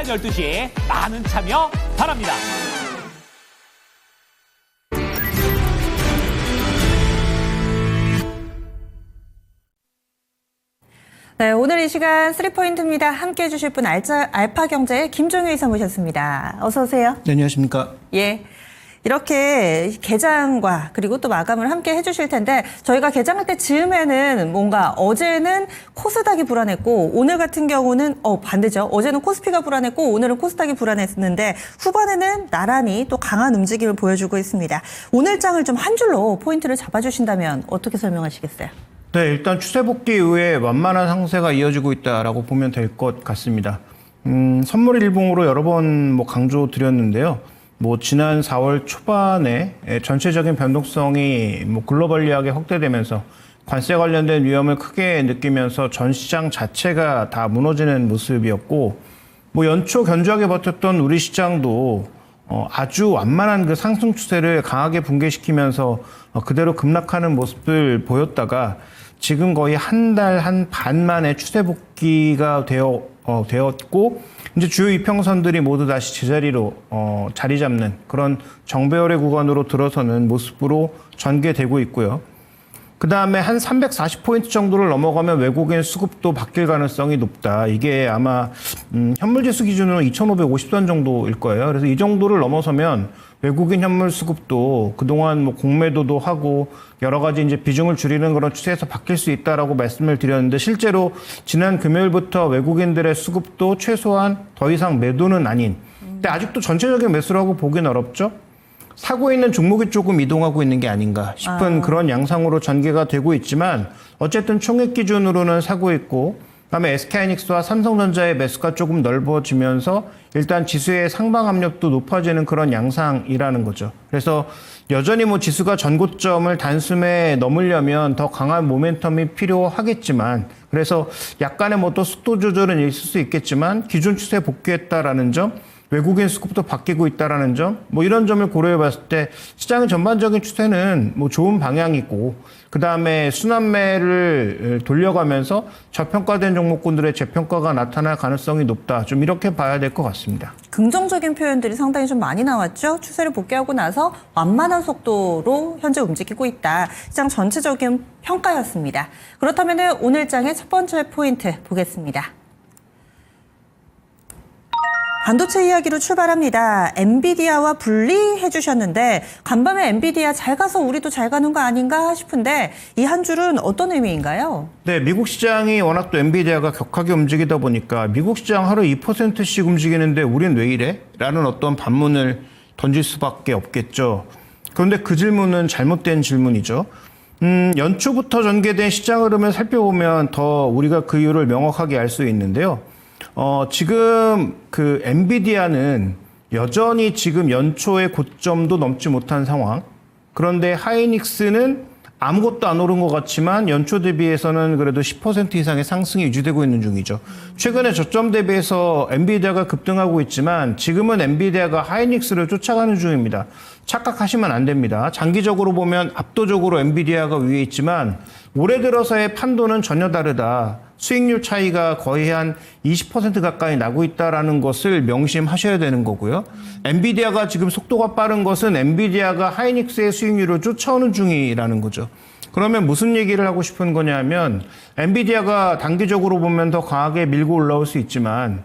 12시에 많은 참여 바랍니다. 네, 오늘 이 시간 3포인트입니다. 함께 해주실 분 알파경제의 김종효 이사 모셨습니다. 어서 오세요. 네, 안녕하십니까. 예. 이렇게 개장과 그리고 또 마감을 함께 해주실 텐데 저희가 개장할 때 즈음에는 뭔가 어제는 코스닥이 불안했고 오늘 같은 경우는 반대죠. 어제는 코스피가 불안했고 오늘은 코스닥이 불안했는데 후반에는 나란히 또 강한 움직임을 보여주고 있습니다. 오늘 장을 좀 한 줄로 포인트를 잡아주신다면 어떻게 설명하시겠어요? 네, 일단 추세 복귀 이후에 완만한 상세가 이어지고 있다라고 보면 될 것 같습니다. 선물 일봉으로 여러 번 강조 드렸는데요. 지난 4월 초반에 전체적인 변동성이 글로벌리하게 확대되면서 관세 관련된 위험을 크게 느끼면서 전 시장 자체가 다 무너지는 모습이었고, 연초 견조하게 버텼던 우리 시장도 아주 완만한 그 상승 추세를 강하게 붕괴시키면서 그대로 급락하는 모습을 보였다가 지금 거의 한 달 한 반 만에 추세 복귀가 되었고 이제 주요 이평선들이 모두 다시 제자리로 자리 잡는 그런 정배열의 구간으로 들어서는 모습으로 전개되고 있고요. 그 다음에 한 340포인트 정도를 넘어가면 외국인 수급도 바뀔 가능성이 높다. 이게 아마 현물지수 기준으로 2,550선 정도일 거예요. 그래서 이 정도를 넘어서면 외국인 현물 수급도 그동안 공매도도 하고 여러 가지 이제 비중을 줄이는 그런 추세에서 바뀔 수 있다라고 말씀을 드렸는데 실제로 지난 금요일부터 외국인들의 수급도 최소한 더 이상 매도는 아닌. 근데 아직도 전체적인 매수라고 보기는 어렵죠. 사고 있는 종목이 조금 이동하고 있는 게 아닌가 싶은 그런 양상으로 전개가 되고 있지만 어쨌든 총액 기준으로는 사고 있고 그다음에 SK하이닉스와 삼성전자의 매수가 조금 넓어지면서 일단 지수의 상방 압력도 높아지는 그런 양상이라는 거죠. 그래서 여전히 지수가 전고점을 단숨에 넘으려면 더 강한 모멘텀이 필요하겠지만 그래서 약간의 또 속도 조절은 있을 수 있겠지만 기존 추세 복귀했다라는 점 외국인 수급도 바뀌고 있다라는 점, 이런 점을 고려해 봤을 때 시장의 전반적인 추세는 좋은 방향이고, 그 다음에 순환매를 돌려가면서 저평가된 종목군들의 재평가가 나타날 가능성이 높다. 좀 이렇게 봐야 될 것 같습니다. 긍정적인 표현들이 상당히 좀 많이 나왔죠. 추세를 복귀하고 나서 완만한 속도로 현재 움직이고 있다. 시장 전체적인 평가였습니다. 그렇다면 오늘 장의 첫 번째 포인트 보겠습니다. 반도체 이야기로 출발합니다. 엔비디아와 분리해 주셨는데 간밤에 엔비디아 잘 가서 우리도 잘 가는 거 아닌가 싶은데 이 한 줄은 어떤 의미인가요? 네, 미국 시장이 워낙 또 엔비디아가 격하게 움직이다 보니까 미국 시장 하루 2%씩 움직이는데 우린 왜 이래? 라는 어떤 반문을 던질 수밖에 없겠죠. 그런데 그 질문은 잘못된 질문이죠. 연초부터 전개된 시장 흐름을 살펴보면 더 우리가 그 이유를 명확하게 알 수 있는데요. 지금 그 엔비디아는 여전히 지금 연초의 고점도 넘지 못한 상황. 그런데 하이닉스는 아무것도 안 오른 것 같지만 연초 대비해서는 그래도 10% 이상의 상승이 유지되고 있는 중이죠. 최근에 저점 대비해서 엔비디아가 급등하고 있지만 지금은 엔비디아가 하이닉스를 쫓아가는 중입니다. 착각하시면 안 됩니다. 장기적으로 보면 압도적으로 엔비디아가 위에 있지만 올해 들어서의 판도는 전혀 다르다. 수익률 차이가 거의 한 20% 가까이 나고 있다는 것을 명심하셔야 되는 거고요. 엔비디아가 지금 속도가 빠른 것은 엔비디아가 하이닉스의 수익률을 쫓아오는 중이라는 거죠. 그러면 무슨 얘기를 하고 싶은 거냐면 엔비디아가 단기적으로 보면 더 강하게 밀고 올라올 수 있지만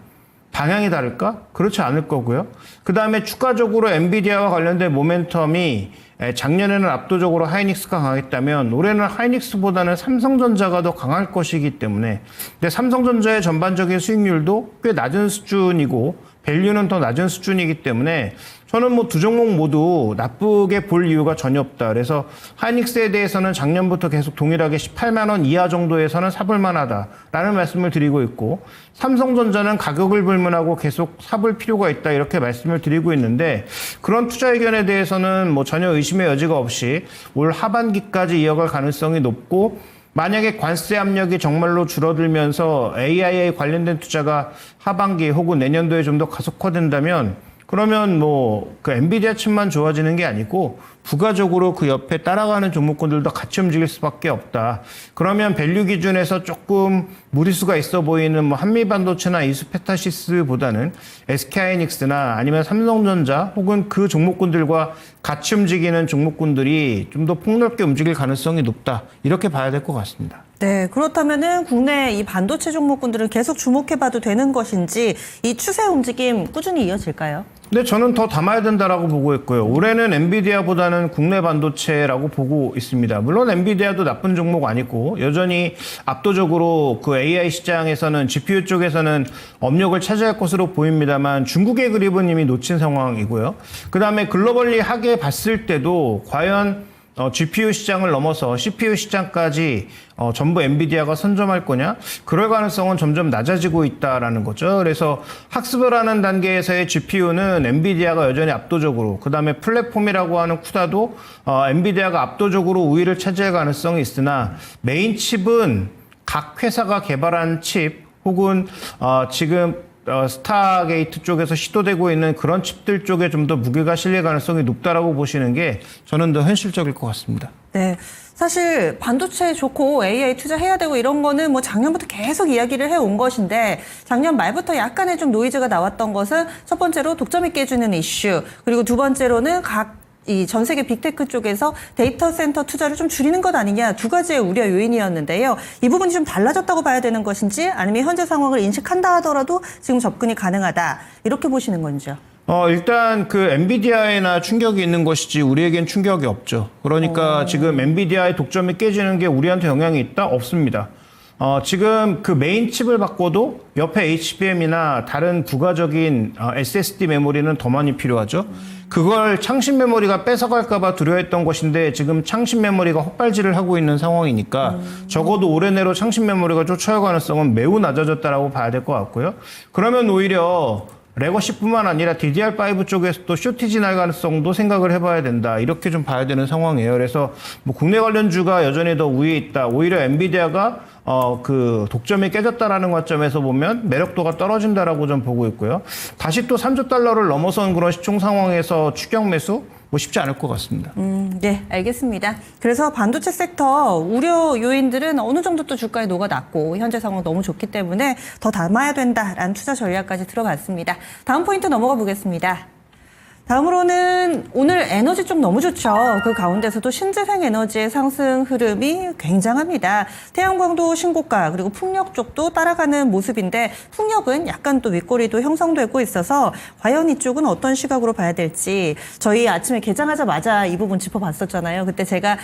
방향이 다를까? 그렇지 않을 거고요. 그 다음에 추가적으로 엔비디아와 관련된 모멘텀이 작년에는 압도적으로 하이닉스가 강했다면 올해는 하이닉스보다는 삼성전자가 더 강할 것이기 때문에 근데 삼성전자의 전반적인 수익률도 꽤 낮은 수준이고 밸류는 더 낮은 수준이기 때문에 저는 두 종목 모두 나쁘게 볼 이유가 전혀 없다. 그래서 하이닉스에 대해서는 작년부터 계속 동일하게 18만 원 이하 정도에서는 사볼 만하다라는 말씀을 드리고 있고 삼성전자는 가격을 불문하고 계속 사볼 필요가 있다 이렇게 말씀을 드리고 있는데 그런 투자 의견에 대해서는 전혀 의심의 여지가 없이 올 하반기까지 이어갈 가능성이 높고 만약에 관세 압력이 정말로 줄어들면서 AI에 관련된 투자가 하반기 혹은 내년도에 좀 더 가속화된다면 그러면 뭐 그 엔비디아 칩만 좋아지는 게 아니고 부가적으로 그 옆에 따라가는 종목군들도 같이 움직일 수밖에 없다. 그러면 밸류 기준에서 조금 무리수가 있어 보이는 뭐 한미반도체나 이수페타시스보다는 SK하이닉스나 아니면 삼성전자 혹은 그 종목군들과 같이 움직이는 종목군들이 좀 더 폭넓게 움직일 가능성이 높다. 이렇게 봐야 될 것 같습니다. 네, 그렇다면은 국내 이 반도체 종목군들은 계속 주목해봐도 되는 것인지 이 추세 움직임 꾸준히 이어질까요? 근데 저는 더 담아야 된다라고 보고 있고요. 올해는 엔비디아보다는 국내 반도체라고 보고 있습니다. 물론 엔비디아도 나쁜 종목 아니고 여전히 압도적으로 그 AI 시장에서는 GPU 쪽에서는 업력을 차지할 것으로 보입니다만 중국의 그립은 이미 놓친 상황이고요. 그다음에 글로벌리 하게 봤을 때도 과연 GPU 시장을 넘어서 CPU 시장까지 전부 엔비디아가 선점할 거냐? 그럴 가능성은 점점 낮아지고 있다라는 거죠. 그래서 학습을 하는 단계에서의 GPU는 엔비디아가 여전히 압도적으로, 그 다음에 플랫폼이라고 하는 쿠다도 엔비디아가 압도적으로 우위를 차지할 가능성이 있으나 메인 칩은 각 회사가 개발한 칩 혹은 지금 스타게이트 쪽에서 시도되고 있는 그런 칩들 쪽에 좀 더 무게가 실릴 가능성이 높다라고 보시는 게 저는 더 현실적일 것 같습니다. 네. 사실 반도체 좋고 AI 투자해야 되고 이런 거는 뭐 작년부터 계속 이야기를 해온 것인데 작년 말부터 약간의 좀 노이즈가 나왔던 것은 첫 번째로 독점이 깨지는 이슈, 그리고 두 번째로는 이 전 세계 빅테크 쪽에서 데이터 센터 투자를 좀 줄이는 것 아니냐, 두 가지의 우려 요인이었는데요. 이 부분이 좀 달라졌다고 봐야 되는 것인지 아니면 현재 상황을 인식한다 하더라도 지금 접근이 가능하다, 이렇게 보시는 건지요? 일단 그 엔비디아에나 충격이 있는 것이지 우리에겐 충격이 없죠. 그러니까 지금 엔비디아의 독점이 깨지는 게 우리한테 영향이 있다? 없습니다. 지금 그 메인 칩을 바꿔도 옆에 HBM이나 다른 부가적인 SSD 메모리는 더 많이 필요하죠. 그걸 창신 메모리가 뺏어갈까봐 두려워했던 것인데 지금 창신 메모리가 헛발질을 하고 있는 상황이니까 적어도 올해 내로 창신 메모리가 쫓아올 가능성은 매우 낮아졌다라고 봐야 될 것 같고요. 그러면 오히려 레거시뿐만 아니라 DDR5 쪽에서도 쇼티지 날 가능성도 생각을 해봐야 된다. 이렇게 좀 봐야 되는 상황이에요. 그래서 뭐 국내 관련주가 여전히 더 우위에 있다. 오히려 엔비디아가 그 독점이 깨졌다라는 관점에서 보면 매력도가 떨어진다라고 좀 보고 있고요. 다시 또 3조 달러를 넘어선 그런 시총 상황에서 추격 매수 뭐 쉽지 않을 것 같습니다. 네, 알겠습니다. 그래서 반도체 섹터 우려 요인들은 어느 정도 또 주가에 녹아났고 현재 상황 너무 좋기 때문에 더 담아야 된다라는 투자 전략까지 들어봤습니다. 다음 포인트 넘어가 보겠습니다. 다음으로는 오늘 에너지 쪽 너무 좋죠. 그 가운데서도 신재생 에너지의 상승 흐름이 굉장합니다. 태양광도 신고가, 그리고 풍력 쪽도 따라가는 모습인데 풍력은 약간 또 윗꼬리도 형성되고 있어서 과연 이쪽은 어떤 시각으로 봐야 될지 저희 아침에 개장하자마자 이 부분 짚어봤었잖아요. 그때 제가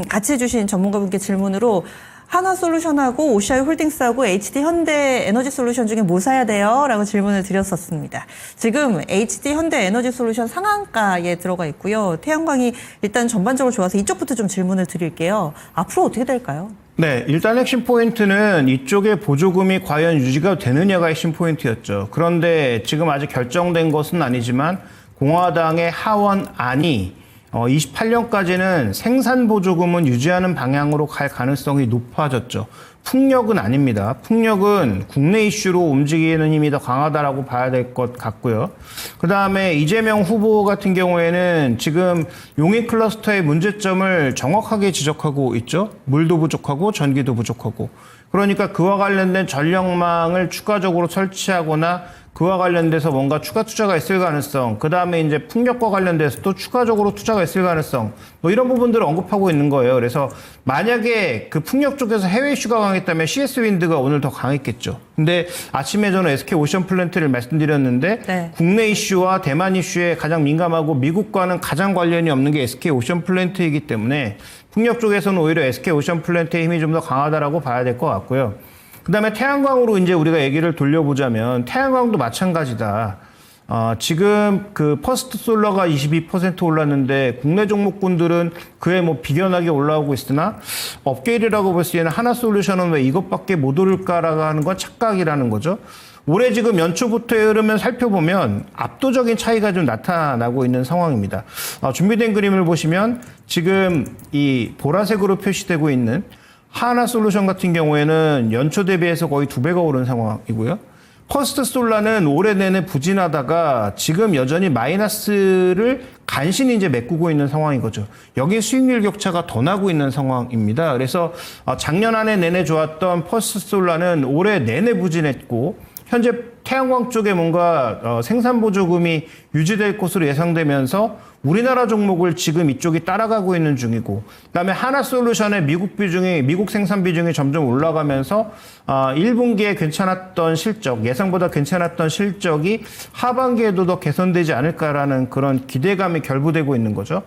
같이 해주신 전문가분께 질문으로 하나솔루션하고 OCI 홀딩스하고 HD 현대 에너지 솔루션 중에 뭐 사야 돼요? 라고 질문을 드렸었습니다. 지금 HD 현대 에너지 솔루션 상한가에 들어가 있고요. 태양광이 일단 전반적으로 좋아서 이쪽부터 좀 질문을 드릴게요. 앞으로 어떻게 될까요? 네, 일단 핵심 포인트는 이쪽의 보조금이 과연 유지가 되느냐가 핵심 포인트였죠. 그런데 지금 아직 결정된 것은 아니지만 공화당의 하원안이 28년까지는 생산 보조금은 유지하는 방향으로 갈 가능성이 높아졌죠. 풍력은 아닙니다. 풍력은 국내 이슈로 움직이는 힘이 더 강하다라고 봐야 될 것 같고요. 그 다음에 이재명 후보 같은 경우에는 지금 용인 클러스터의 문제점을 정확하게 지적하고 있죠. 물도 부족하고 전기도 부족하고. 그러니까 그와 관련된 전력망을 추가적으로 설치하거나 그와 관련돼서 뭔가 추가 투자가 있을 가능성, 그 다음에 이제 풍력과 관련돼서 또 추가적으로 투자가 있을 가능성, 뭐 이런 부분들을 언급하고 있는 거예요. 그래서 만약에 그 풍력 쪽에서 해외 이슈가 강했다면 CS 윈드가 오늘 더 강했겠죠. 근데 아침에 저는 SK 오션 플랜트를 말씀드렸는데 네. 국내 이슈와 대만 이슈에 가장 민감하고 미국과는 가장 관련이 없는 게 SK 오션 플랜트이기 때문에 풍력 쪽에서는 오히려 SK 오션 플랜트의 힘이 좀 더 강하다라고 봐야 될 것 같고요. 그 다음에 태양광으로 이제 우리가 얘기를 돌려보자면 태양광도 마찬가지다. 지금 그 퍼스트 솔러가 22% 올랐는데 국내 종목군들은 그에 뭐 비견하게 올라오고 있으나 업계일이라고 볼 수 있는 하나솔루션은 왜 이것밖에 못 오를까라고 하는 건 착각이라는 거죠. 올해 지금 연초부터의 흐름을 살펴보면 압도적인 차이가 좀 나타나고 있는 상황입니다. 준비된 그림을 보시면 지금 이 보라색으로 표시되고 있는 하나솔루션 같은 경우에는 연초 대비해서 거의 2배가 오른 상황이고요. 퍼스트 솔라는 올해 내내 부진하다가 지금 여전히 마이너스를 간신히 이제 메꾸고 있는 상황인 거죠. 여기 수익률 격차가 더 나고 있는 상황입니다. 그래서 작년 한 해 내내 좋았던 퍼스트 솔라는 올해 내내 부진했고 현재 태양광 쪽에 뭔가 생산 보조금이 유지될 것으로 예상되면서 우리나라 종목을 지금 이쪽이 따라가고 있는 중이고, 그다음에 하나솔루션의 미국 생산 비중이 점점 올라가면서 1분기에 괜찮았던 실적, 예상보다 괜찮았던 실적이 하반기에도 더 개선되지 않을까라는 그런 기대감이 결부되고 있는 거죠.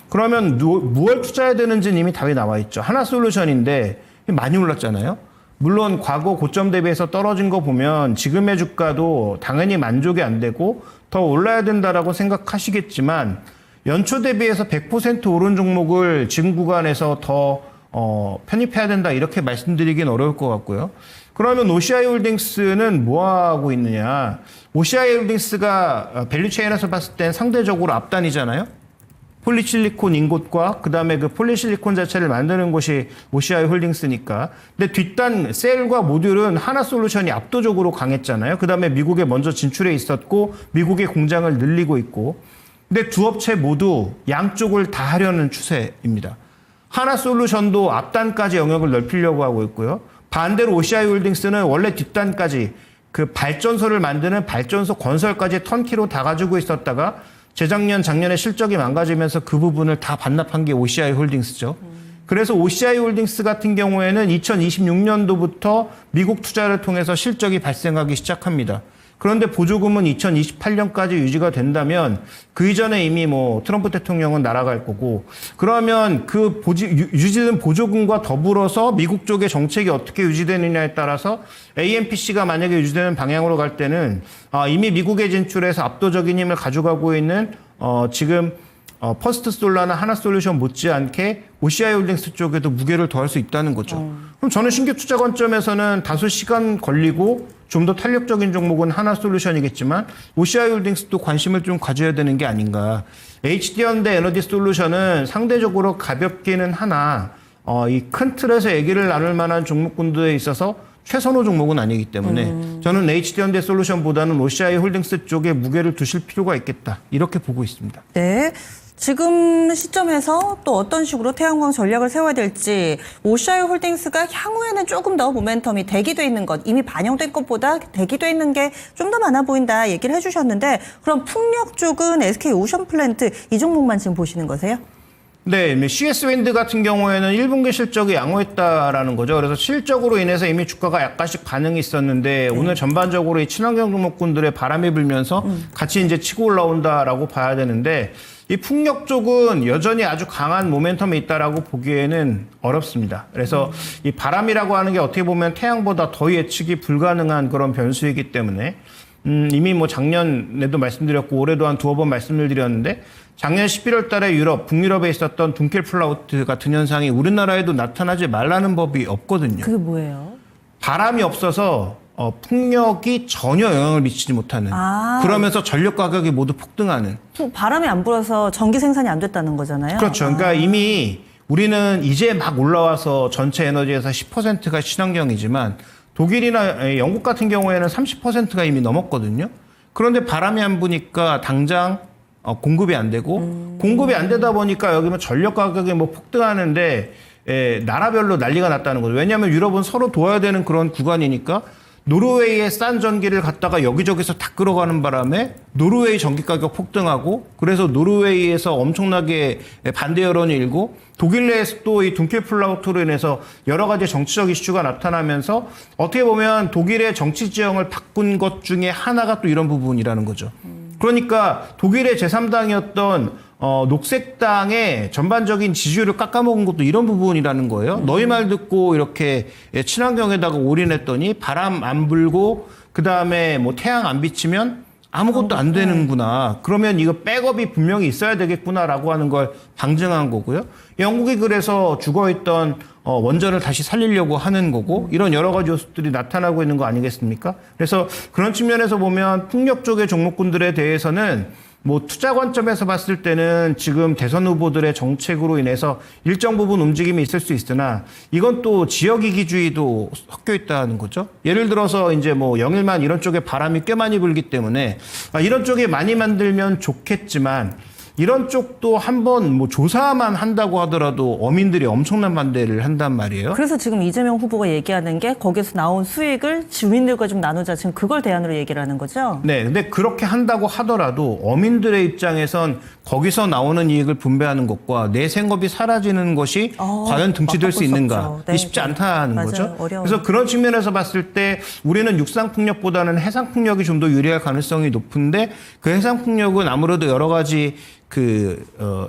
그러면 무얼 투자해야 되는지는 이미 답이 나와 있죠. 하나솔루션인데 많이 올랐잖아요. 물론 과거 고점 대비해서 떨어진 거 보면 지금의 주가도 당연히 만족이 안 되고 더 올라야 된다라고 생각하시겠지만, 연초 대비해서 100% 오른 종목을 지금 구간에서 더 편입해야 된다 이렇게 말씀드리긴 어려울 것 같고요. 그러면 OCI 홀딩스는 뭐 하고 있느냐? OCI 홀딩스가 밸류체인에서 봤을 땐 상대적으로 앞단이잖아요. 폴리실리콘 인곳과 그다음에 그 폴리실리콘 자체를 만드는 곳이 OCI 홀딩스니까. 근데 뒷단 셀과 모듈은 하나솔루션이 압도적으로 강했잖아요. 그다음에 미국에 먼저 진출해 있었고 미국의 공장을 늘리고 있고. 근데 두 업체 모두 양쪽을 다 하려는 추세입니다. 하나솔루션도 앞단까지 영역을 넓히려고 하고 있고요. 반대로 OCI 홀딩스는 원래 뒷단까지 그 발전소를 만드는 발전소 건설까지 턴키로 다 가지고 있었다가 재작년, 작년에 실적이 망가지면서 그 부분을 다 반납한 게 OCI 홀딩스죠. 그래서 OCI 홀딩스 같은 경우에는 2026년도부터 미국 투자를 통해서 실적이 발생하기 시작합니다. 그런데 보조금은 2028년까지 유지가 된다면 그 이전에 이미 뭐 트럼프 대통령은 날아갈 거고, 그러면 그 유지된 보조금과 더불어서 미국 쪽의 정책이 어떻게 유지되느냐에 따라서 AMPC가 만약에 유지되는 방향으로 갈 때는 이미 미국에 진출해서 압도적인 힘을 가져가고 있는 지금 퍼스트 솔라나 하나솔루션 못지않게 OCI 홀딩스 쪽에도 무게를 더할 수 있다는 거죠. 그럼 저는 신규 투자 관점에서는 다소 시간 걸리고 좀 더 탄력적인 종목은 하나솔루션이겠지만 OCI 홀딩스도 관심을 좀 가져야 되는 게 아닌가. HD현대 에너지 솔루션은 상대적으로 가볍기는 하나 이 큰 틀에서 얘기를 나눌 만한 종목군들에 있어서 최선호 종목은 아니기 때문에 저는 HD현대 솔루션보다는 OCI 홀딩스 쪽에 무게를 두실 필요가 있겠다 이렇게 보고 있습니다. 네. 지금 시점에서 또 어떤 식으로 태양광 전략을 세워야 될지, OCI 홀딩스가 향후에는 조금 더 모멘텀이 대기돼 있는 것, 이미 반영된 것보다 대기돼 있는 게 좀 더 많아 보인다 얘기를 해주셨는데, 그럼 풍력 쪽은 SK 오션플랜트 이 종목만 지금 보시는 거세요? 네, CS 윈드 같은 경우에는 1분기 실적이 양호했다라는 거죠. 그래서 실적으로 인해서 이미 주가가 약간씩 반응이 있었는데 오늘 전반적으로 이 친환경 종목군들의 바람이 불면서 같이 이제 치고 올라온다라고 봐야 되는데, 이 풍력 쪽은 여전히 아주 강한 모멘텀이 있다라고 보기에는 어렵습니다. 그래서 이 바람이라고 하는 게 어떻게 보면 태양보다 더 예측이 불가능한 그런 변수이기 때문에 이미 뭐 작년에도 말씀드렸고 올해도 한 두어 번 말씀을 드렸는데, 작년 11월 달에 북유럽에 있었던 둔켈 플라우트 같은 현상이 우리나라에도 나타나지 말라는 법이 없거든요. 그게 뭐예요? 바람이 없어서 풍력이 전혀 영향을 미치지 못하는, 그러면서 전력 가격이 모두 폭등하는. 바람이 안 불어서 전기 생산이 안 됐다는 거잖아요. 그렇죠. 그러니까 이미 우리는 이제 막 올라와서 전체 에너지에서 10%가 친환경이지만 독일이나 영국 같은 경우에는 30%가 이미 넘었거든요. 그런데 바람이 안 부니까 당장 공급이 안 되고, 공급이 안 되다 보니까 여기는 전력 가격이 뭐 폭등하는데 나라별로 난리가 났다는 거죠. 왜냐하면 유럽은 서로 도와야 되는 그런 구간이니까 노르웨이의 싼 전기를 갖다가 여기저기서 다 끌어가는 바람에 노르웨이 전기 가격 폭등하고, 그래서 노르웨이에서 엄청나게 반대 여론이 일고, 독일 내에서 또 이 둔켈 플라우트로 인해서 여러 가지 정치적 이슈가 나타나면서 어떻게 보면 독일의 정치 지형을 바꾼 것 중에 하나가 또 이런 부분이라는 거죠. 그러니까 독일의 제3당이었던 녹색당의 전반적인 지지율을 깎아먹은 것도 이런 부분이라는 거예요. 너희 말 듣고 이렇게 친환경에다가 올인했더니 바람 안 불고 그다음에 뭐 태양 안 비치면 아무것도 안 되는구나. 그러면 이거 백업이 분명히 있어야 되겠구나라고 하는 걸 방증한 거고요. 영국이 그래서 죽어있던 원전을 다시 살리려고 하는 거고, 이런 여러 가지 요소들이 나타나고 있는 거 아니겠습니까? 그래서 그런 측면에서 보면 풍력 쪽의 종목군들에 대해서는 뭐 투자 관점에서 봤을 때는 지금 대선 후보들의 정책으로 인해서 일정 부분 움직임이 있을 수 있으나 이건 또 지역 이기주의도 섞여 있다는 거죠. 예를 들어서 이제 뭐 영일만 이런 쪽에 바람이 꽤 많이 불기 때문에 이런 쪽에 많이 만들면 좋겠지만 이런 쪽도 한번 뭐 조사만 한다고 하더라도 어민들이 엄청난 반대를 한단 말이에요. 그래서 지금 이재명 후보가 얘기하는 게 거기서 나온 수익을 주민들과 좀 나누자. 지금 그걸 대안으로 얘기를 하는 거죠? 네, 근데 그렇게 한다고 하더라도 어민들의 입장에선 거기서 나오는 이익을 분배하는 것과 내 생업이 사라지는 것이 과연 등치될 수 있는가? 네, 쉽지 네. 않다는 맞아요. 거죠. 어려워요. 그래서 그런 측면에서 봤을 때 우리는 육상폭력보다는 해상폭력이 좀 더 유리할 가능성이 높은데 그 해상폭력은 아무래도 여러 가지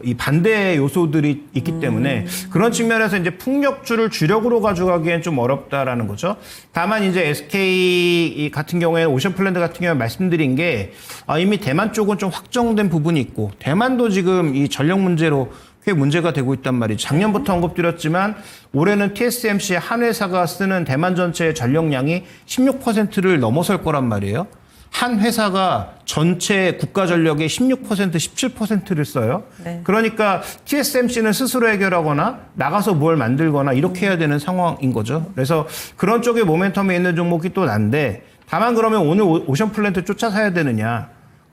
이 반대 요소들이 있기 때문에 그런 측면에서 이제 풍력주를 주력으로 가져가기엔 좀 어렵다라는 거죠. 다만 이제 SK 같은 경우에 오션플랜드 같은 경우에 말씀드린 게 이미 대만 쪽은 좀 확정된 부분이 있고 대만도 지금 이 전력 문제로 꽤 문제가 되고 있단 말이죠. 작년부터 언급드렸지만 올해는 TSMC 한 회사가 쓰는 대만 전체의 전력량이 16%를 넘어설 거란 말이에요. 한 회사가 전체 국가 전력의 16%, 17%를 써요. 네. 그러니까 TSMC는 스스로 해결하거나 나가서 뭘 만들거나 이렇게 해야 되는 상황인 거죠. 그래서 그런 쪽에 모멘텀이 있는 종목이 또 난데 다만 그러면 오늘 오션플랜트 쫓아 사야 되느냐.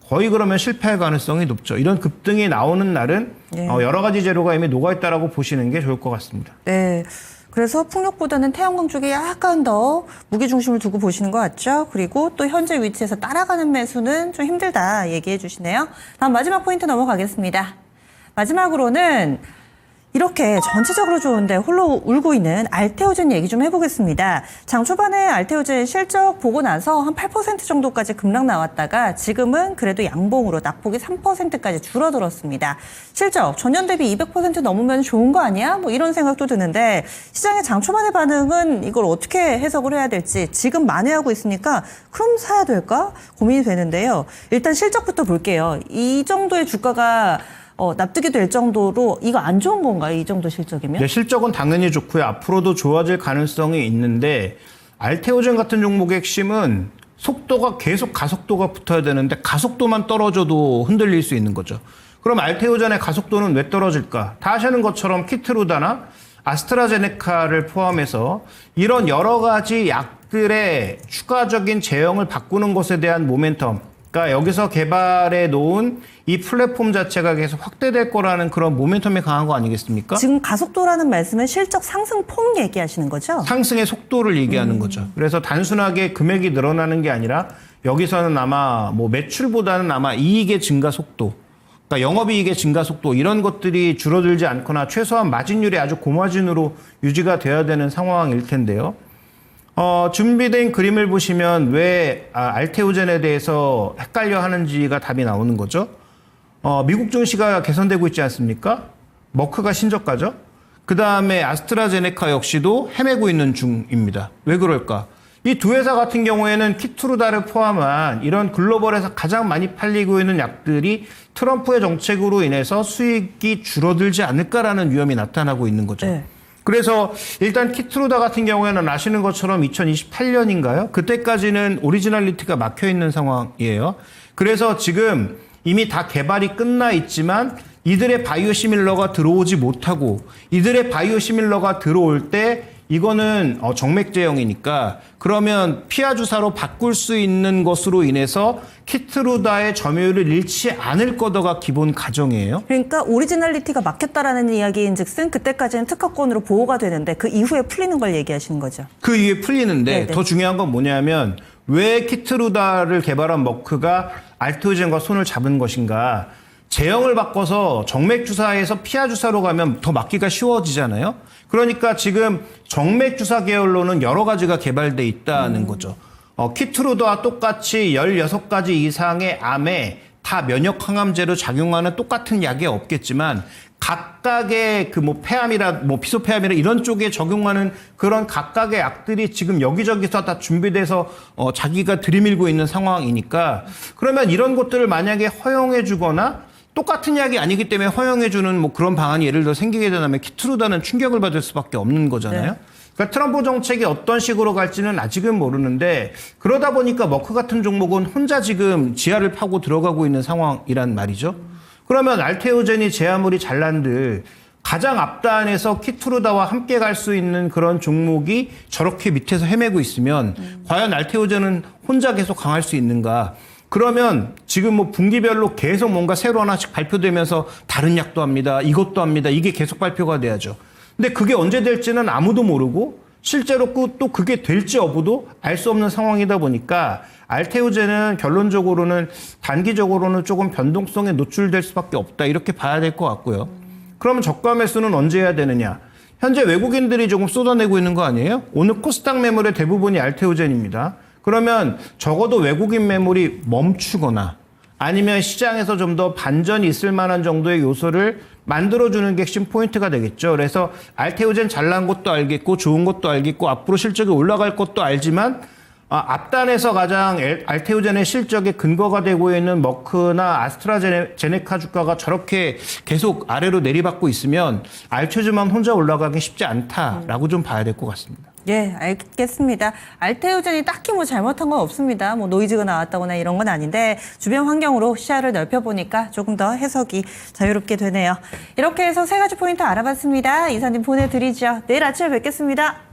거의 그러면 실패할 가능성이 높죠. 이런 급등이 나오는 날은 네. 여러 가지 재료가 이미 녹아있다라고 보시는 게 좋을 것 같습니다. 네. 그래서 풍력보다는 태양광 쪽에 약간 더 무게중심을 두고 보시는 것 같죠. 그리고 또 현재 위치에서 따라가는 매수는 좀 힘들다 얘기해 주시네요. 다음 마지막 포인트 넘어가겠습니다. 마지막으로는 이렇게 전체적으로 좋은데 홀로 울고 있는 알테오젠 얘기 좀 해보겠습니다. 장 초반에 알테오젠 실적 보고 나서 한 8% 정도까지 급락 나왔다가 지금은 그래도 양봉으로 낙폭이 3%까지 줄어들었습니다. 실적 전년 대비 200% 넘으면 좋은 거 아니야? 뭐 이런 생각도 드는데 시장의 장 초반의 반응은 이걸 어떻게 해석을 해야 될지 지금 만회하고 있으니까 그럼 사야 될까? 고민이 되는데요. 일단 실적부터 볼게요. 이 정도의 주가가 납득이 될 정도로 이거 안 좋은 건가요? 이 정도 실적이면? 네, 실적은 당연히 좋고요. 앞으로도 좋아질 가능성이 있는데 알테오젠 같은 종목의 핵심은 속도가 계속 가속도가 붙어야 되는데 가속도만 떨어져도 흔들릴 수 있는 거죠. 그럼 알테오젠의 가속도는 왜 떨어질까? 다 아시는 것처럼 키트루다나 아스트라제네카를 포함해서 이런 여러 가지 약들의 추가적인 제형을 바꾸는 것에 대한 모멘텀, 그러니까 여기서 개발해 놓은 이 플랫폼 자체가 계속 확대될 거라는 그런 모멘텀이 강한 거 아니겠습니까? 지금 가속도라는 말씀은 실적 상승폭 얘기하시는 거죠? 상승의 속도를 얘기하는 거죠. 그래서 단순하게 금액이 늘어나는 게 아니라 여기서는 아마 뭐 매출보다는 아마 이익의 증가 속도, 그러니까 영업이익의 증가 속도 이런 것들이 줄어들지 않거나 최소한 마진율이 아주 고마진으로 유지가 돼야 되는 상황일 텐데요. 준비된 그림을 보시면 왜 알테오젠에 대해서 헷갈려 하는지가 답이 나오는 거죠. 미국 증시가 개선되고 있지 않습니까? 머크가 신저가죠. 그 다음에 아스트라제네카 역시도 헤매고 있는 중입니다. 왜 그럴까? 이 두 회사 같은 경우에는 키트루다를 포함한 이런 글로벌에서 가장 많이 팔리고 있는 약들이 트럼프의 정책으로 인해서 수익이 줄어들지 않을까라는 위험이 나타나고 있는 거죠. 네. 그래서 일단 키트루다 같은 경우에는 아시는 것처럼 2028년인가요? 그때까지는 오리지널리티가 막혀 있는 상황이에요. 그래서 지금 이미 다 개발이 끝나 있지만 이들의 바이오시밀러가 들어오지 못하고 이들의 바이오시밀러가 들어올 때 이거는 정맥 제형이니까 그러면 피하 주사로 바꿀 수 있는 것으로 인해서 키트루다의 점유율을 잃지 않을 거다가 기본 가정이에요. 그러니까 오리지널리티가 막혔다라는 이야기인즉슨 그때까지는 특허권으로 보호가 되는데 그 이후에 풀리는 걸 얘기하시는 거죠. 그 이후에 풀리는데 네네. 더 중요한 건 뭐냐면 왜 키트루다를 개발한 머크가 알테오젠과 손을 잡은 것인가. 제형을 바꿔서 정맥 주사에서 피하 주사로 가면 더 막기가 쉬워지잖아요. 그러니까 지금 정맥 주사 계열로는 여러 가지가 개발돼 있다는 거죠. 키트루다와 똑같이 16가지 이상의 암에 다 면역 항암제로 작용하는 똑같은 약이 없겠지만 각각의 그 뭐 폐암이라 뭐 피소폐암이라 이런 쪽에 적용하는 그런 각각의 약들이 지금 여기저기서 다 준비돼서 자기가 들이밀고 있는 상황이니까 그러면 이런 것들을 만약에 허용해 주거나 똑같은 약이 아니기 때문에 허용해 주는 뭐 그런 방안이 예를 들어 생기게 된다면 키트루다는 충격을 받을 수밖에 없는 거잖아요. 네. 그러니까 트럼프 정책이 어떤 식으로 갈지는 아직은 모르는데 그러다 보니까 머크 같은 종목은 혼자 지금 지하를 파고 들어가고 있는 상황이란 말이죠. 그러면 알테오젠이 제 아무리 잘난들 가장 앞단에서 키투르다와 함께 갈 수 있는 그런 종목이 저렇게 밑에서 헤매고 있으면 과연 알테오젠은 혼자 계속 강할 수 있는가? 그러면 지금 뭐 분기별로 계속 뭔가 새로 하나씩 발표되면서 다른 약도 합니다. 이것도 합니다. 이게 계속 발표가 돼야죠. 근데 그게 언제 될지는 아무도 모르고 실제로 또 그게 될지 여부도 알 수 없는 상황이다 보니까 알테오젠은 결론적으로는 단기적으로는 조금 변동성에 노출될 수밖에 없다. 이렇게 봐야 될 것 같고요. 그러면 저가 매수는 언제 해야 되느냐? 현재 외국인들이 조금 쏟아내고 있는 거 아니에요? 오늘 코스닥 매물의 대부분이 알테오젠입니다. 그러면 적어도 외국인 매물이 멈추거나 아니면 시장에서 좀 더 반전이 있을 만한 정도의 요소를 만들어주는 게 핵심 포인트가 되겠죠. 그래서 알테오젠 잘난 것도 알겠고 좋은 것도 알겠고 앞으로 실적이 올라갈 것도 알지만 앞단에서 가장 알테오젠의 실적에 근거가 되고 있는 머크나 아스트라제네카 주가가 저렇게 계속 아래로 내리받고 있으면 알테오젠만 혼자 올라가기 쉽지 않다라고 좀 봐야 될 것 같습니다. 예, 알겠습니다. 알테오젠이 딱히 뭐 잘못한 건 없습니다. 뭐 노이즈가 나왔다거나 이런 건 아닌데 주변 환경으로 시야를 넓혀보니까 조금 더 해석이 자유롭게 되네요. 이렇게 해서 세 가지 포인트 알아봤습니다. 이사님 보내드리죠. 내일 아침에 뵙겠습니다.